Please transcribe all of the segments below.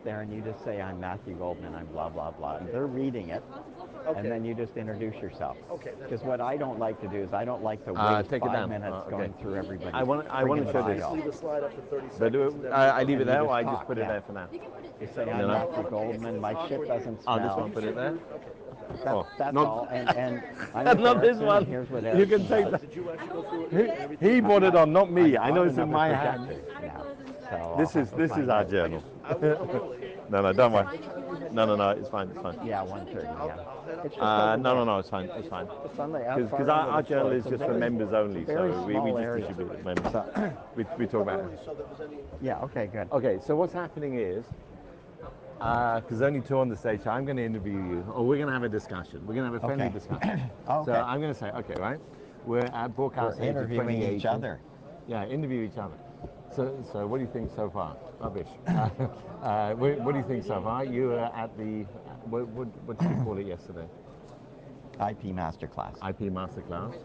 there and you just say, I'm Matthew Goldman, I'm blah, blah, blah. And they're reading it. Okay. And then you just introduce yourself. Okay. Because what I don't like to do is I don't like to waste 5 minutes going through everybody. I want to show this. Just leave the slide up to 30 But seconds. I leave it there, or I talk, just put it there for now? You say, I'm Matthew Goldman, my shit doesn't smell. I'll just not put it there. That's not, all. And I'm not this one. Here's what You can take that. Did you actually go through it? He brought it on, not me. I know it's in another my hand. projector now, so This is our journal. No, don't worry. No, it's fine. Yeah, 1:30. Yeah. It's just No, it's fine. It's fine. Because our journal is just for members only, so we just distribute it to members. We talk about it. Yeah. Okay. Good. Okay, so what's happening is, because only two on the stage, so I'm going to interview you, or we're going to have a discussion. We're going to have a friendly discussion. Okay. So I'm going to say, okay, right? We're at Broadcast Asia interviewing 2018. each other. Yeah, interview each other. So what do you think so far? Rubbish. What do you think so far? You were at the, what did you call it yesterday? IP Masterclass. IP Masterclass.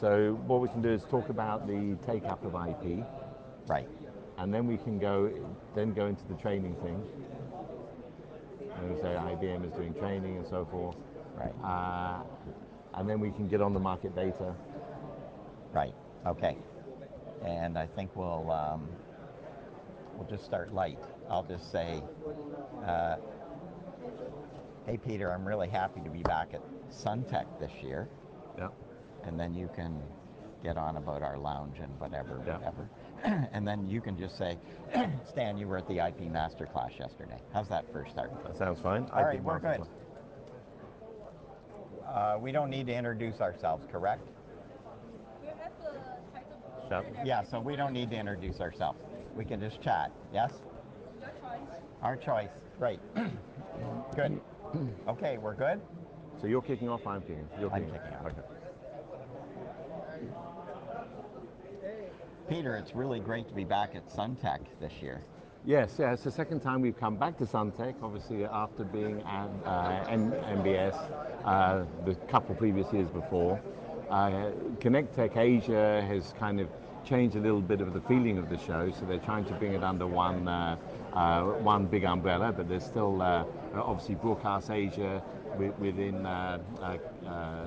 So what we can do is talk about the take-up of IP. Right. And then we can go into the training thing. And we say IBM is doing training and so forth. Right. And then we can get on the market data. Right. Okay. And I think we'll just start light. I'll just say, hey Peter, I'm really happy to be back at Suntech this year. Yeah. And then you can get on about our lounge and whatever. And then you can just say, Stan, you were at the IP Masterclass yesterday. How's that first start? That sounds fine. All right, we're good. We don't need to introduce ourselves, correct? Yeah, so we don't need to introduce ourselves. We can just chat, yes? Your choice. Our choice, great. Good. Okay, we're good? So you're kicking off, I'm kicking. I'm kicking off. Okay. Peter, it's really great to be back at Suntech this year. Yes, it's the second time we've come back to Suntech, obviously after being at MBS the couple previous years before. ConnecTechAsia has kind of changed a little bit of the feeling of the show, so they're trying to bring it under one big umbrella, but there's still obviously Broadcast Asia within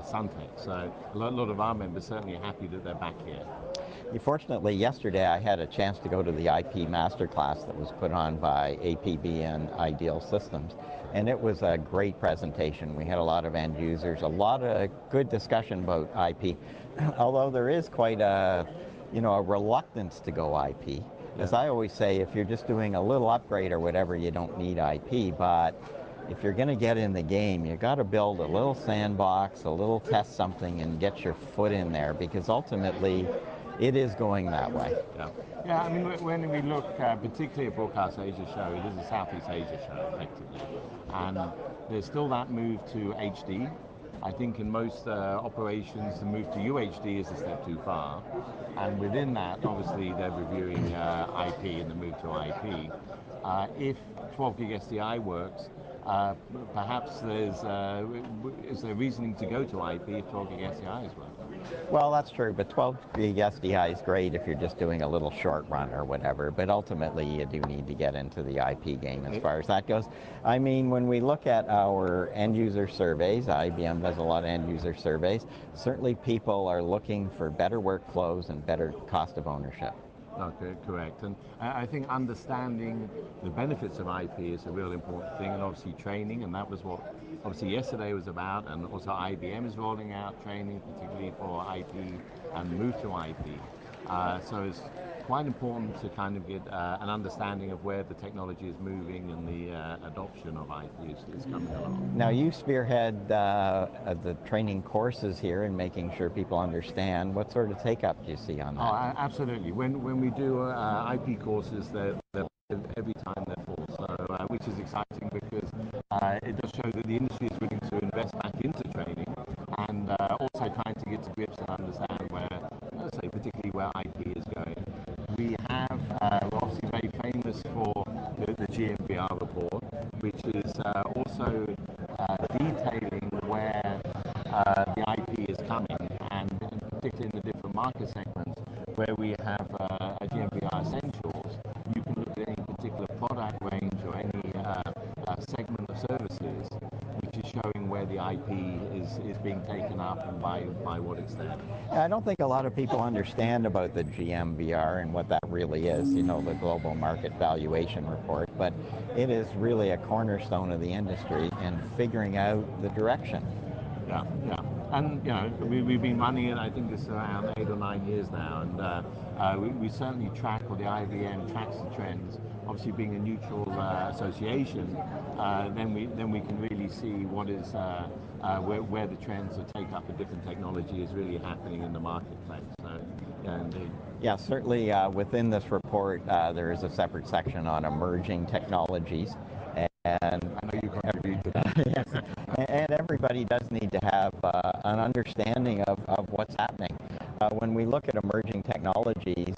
Suntech. So a lot of our members certainly are happy that they're back here. Fortunately, yesterday I had a chance to go to the IP Masterclass that was put on by APB-Ideal Systems, and it was a great presentation. We had a lot of end users, a lot of good discussion about IP, although there is quite a reluctance to go IP. As I always say, if you're just doing a little upgrade or whatever, you don't need IP, but if you're going to get in the game, you got to build a little sandbox, a little test something, and get your foot in there, because ultimately it is going that way. Yeah, I mean, when we look particularly at Broadcast Asia show, it is a Southeast Asia show, effectively. And there's still that move to HD. I think in most operations, the move to UHD is a step too far. And within that, obviously, they're reviewing IP and the move to IP. If 12 gig SDI works, perhaps is there reasoning to go to IP if 12 gig SDI is working? Well, that's true, but 12 gig SDI is great if you're just doing a little short run or whatever, but ultimately you do need to get into the IP game as far as that goes. I mean, when we look at our end user surveys, IBM does a lot of end user surveys, certainly people are looking for better workflows and better cost of ownership. Okay, correct. And I think understanding the benefits of IP is a real important thing, and obviously training, and that was what obviously yesterday was about, and also IBM is rolling out training, particularly for IP and move to IP. So it's quite important to kind of get an understanding of where the technology is moving and the adoption of IP is coming along. Now you spearhead the training courses here and making sure people understand. What sort of take-up do you see on that? Oh, absolutely. When we do IP courses, they're every time they're full, so which is exciting because it does show that the industry is willing to invest back into training and also trying to get to grips and understand where, let's say, particularly where IP is going. We have, we're obviously very famous for the GMBR report, which is also detailing where the IP is coming, and particularly in the different market segments where we have a GMBR Essentials. You can look at any particular product range or any the IP is being taken up and by what extent. I don't think a lot of people understand about the GMVR and what that really is, you know, the Global Market Valuation Report, but it is really a cornerstone of the industry in figuring out the direction. Yeah, yeah. And, you know, we've been running it, I think it's around 8 or 9 years now, and we certainly track, or the IABM tracks the trends. Obviously, being a neutral association, then we can really see what is where the trends of take up of different technology is really happening in the marketplace. So, yeah, indeed. Yeah, certainly within this report, there is a separate section on emerging technologies. And I know you contribute to that. yes, and everybody does need to have an understanding of what's happening. When we look at emerging technologies,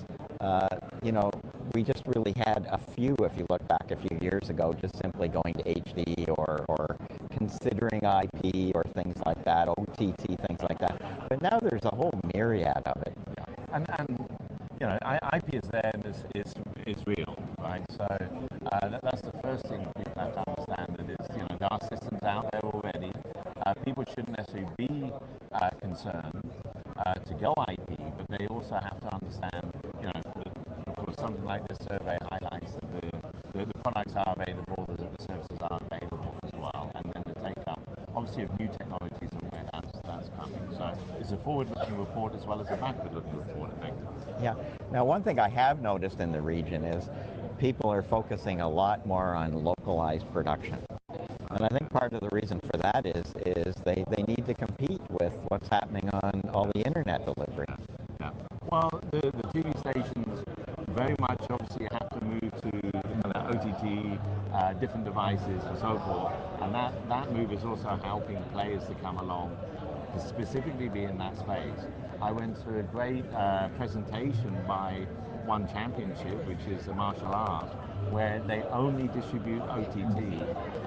you know, we just really had a few, if you look back a few years ago, just simply going to HD or considering IP or things like that, OTT, things like that. But now there's a whole myriad of it. And you know, IP is there and is real, right? So that's the first thing people have to understand. That is, you know, there are systems out there already. People shouldn't necessarily be concerned to go IP, but they also have to understand, you know, that, of course, something like this survey highlights that the products are available, that the services are available as well, and then the take-up, obviously, of new technologies and where that's coming. So it's a forward-looking report as well as a backward-looking report, effectively. Yeah. Now, one thing I have noticed in the region is people are focusing a lot more on localized production. And I think part of the reason for that is they need to compete with what's happening on all the internet delivery. Yeah. Well, the TV stations very much obviously have to move to OTT, different devices and so forth. And that move is also helping players to come along to specifically be in that space. I went to a great presentation by One Championship, which is a martial art, where they only distribute OTT,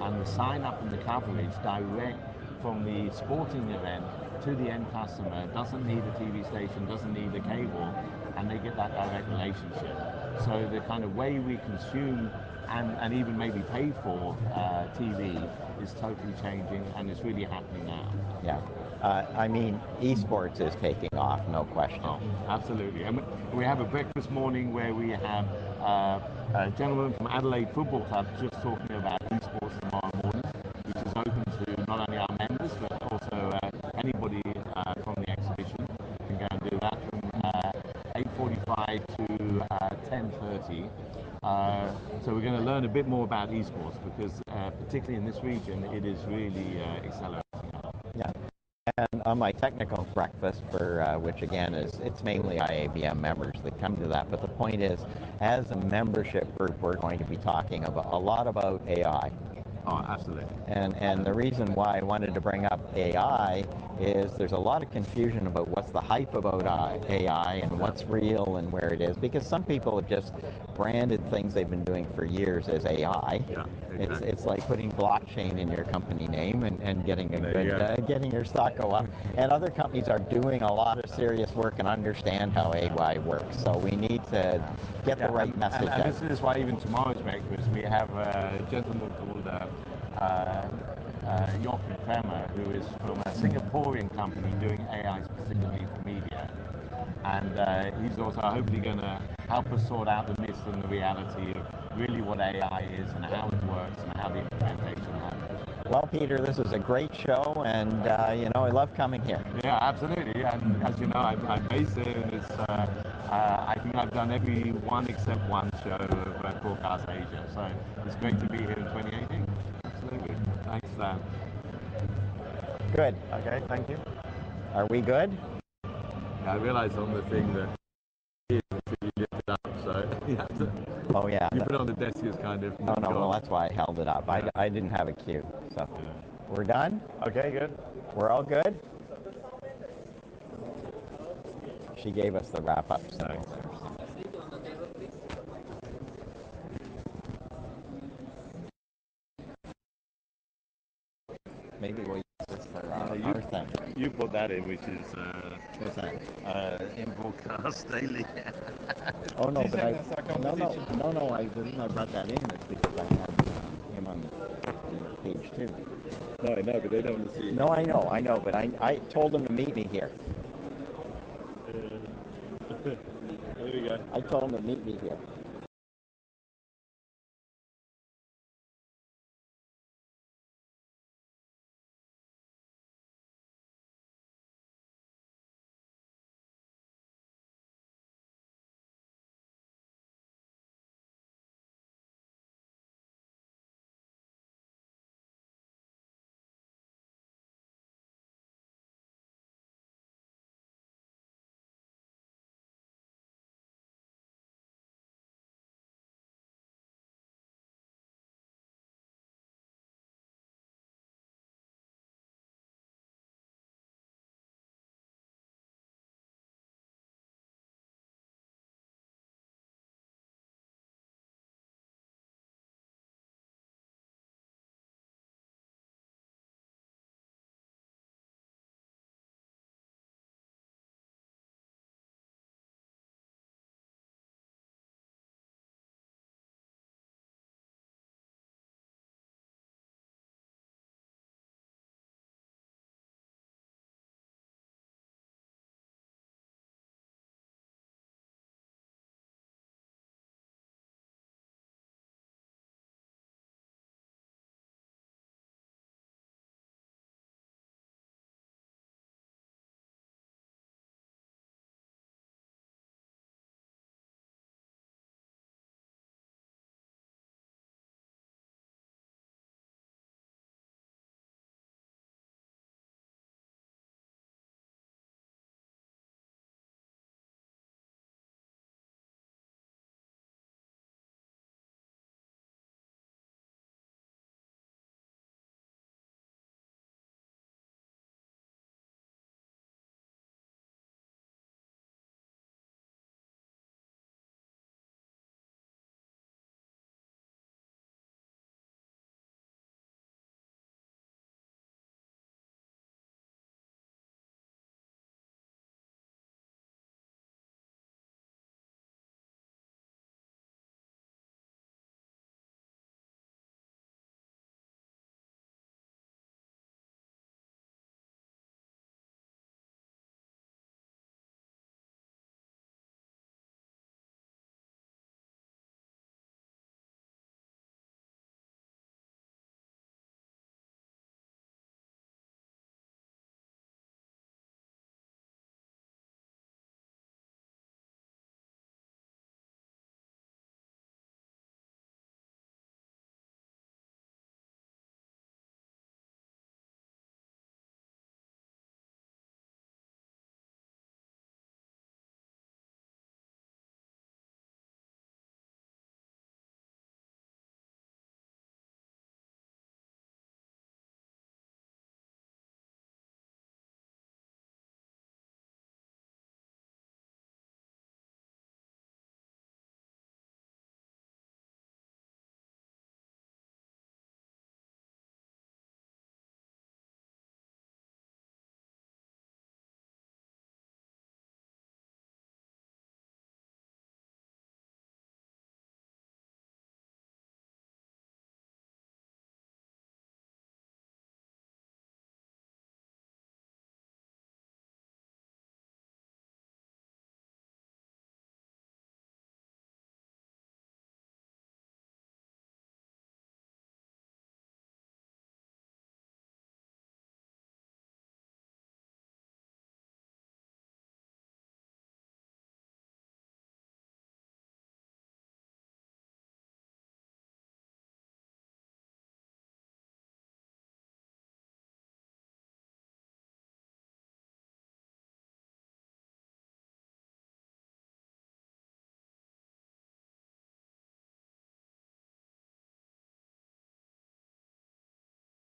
and the sign up and the coverage direct from the sporting event to the end customer doesn't need a TV station, doesn't need a cable, and they get that direct relationship. So the kind of way we consume and even maybe pay for TV is totally changing, and it's really happening now. Yeah. I mean, esports is taking off, no question. Oh, absolutely. And we have a breakfast morning where we have a gentleman from Adelaide Football Club just talking about esports tomorrow morning, which is open to not only our members, but also anybody from the exhibition can go and do that from 8:45 to 10:30. So we're going to learn a bit more about esports because particularly in this region, it is really accelerating. Yeah. And on my technical breakfast, for which again it's mainly IABM members that come to that, but the point is, as a membership group, we're going to be talking about a lot about AI. Oh, absolutely. And the reason why I wanted to bring up AI is there's a lot of confusion about what's the hype about AI and what's real and where it is, because some people have just branded things they've been doing for years as AI. Yeah, exactly. It's like putting blockchain in your company name and getting a good getting your stock go up. And other companies are doing a lot of serious work and understand how AI works. So we need to get the right message out. And this is why even tomorrow's breakfast we have a gentleman called Jochen Kremer, who is from a Singaporean company doing AI specifically for media. And he's also hopefully going to help us sort out the myths and the reality of really what AI is and how it works and how the implementation happens. Well, Peter, this is a great show, and you know, I love coming here. Yeah, absolutely. And as you know, I'm based here, and it's I think I've done every one except one show of Broadcast Asia. So it's great to be here in 2018. Absolutely. Thanks, Dan. Good. Okay, thank you. Are we good? Yeah, I realized on the thing that you lift it up, so you have to. Oh yeah. You put it on the desk as kind of. No, well, that's why I held it up. Yeah. I didn't have a cue. So we're done? Okay, good. We're all good? She gave us the wrap up. So. Maybe we'll use this for our thing. You put that in, which is What's that? in Broadcast Daily. Oh no, but I the reason I brought that in is because I had him on page 2. No, I know, but they don't want to see you. No, I know, but I told them to meet me here. There we go. I told them to meet me here.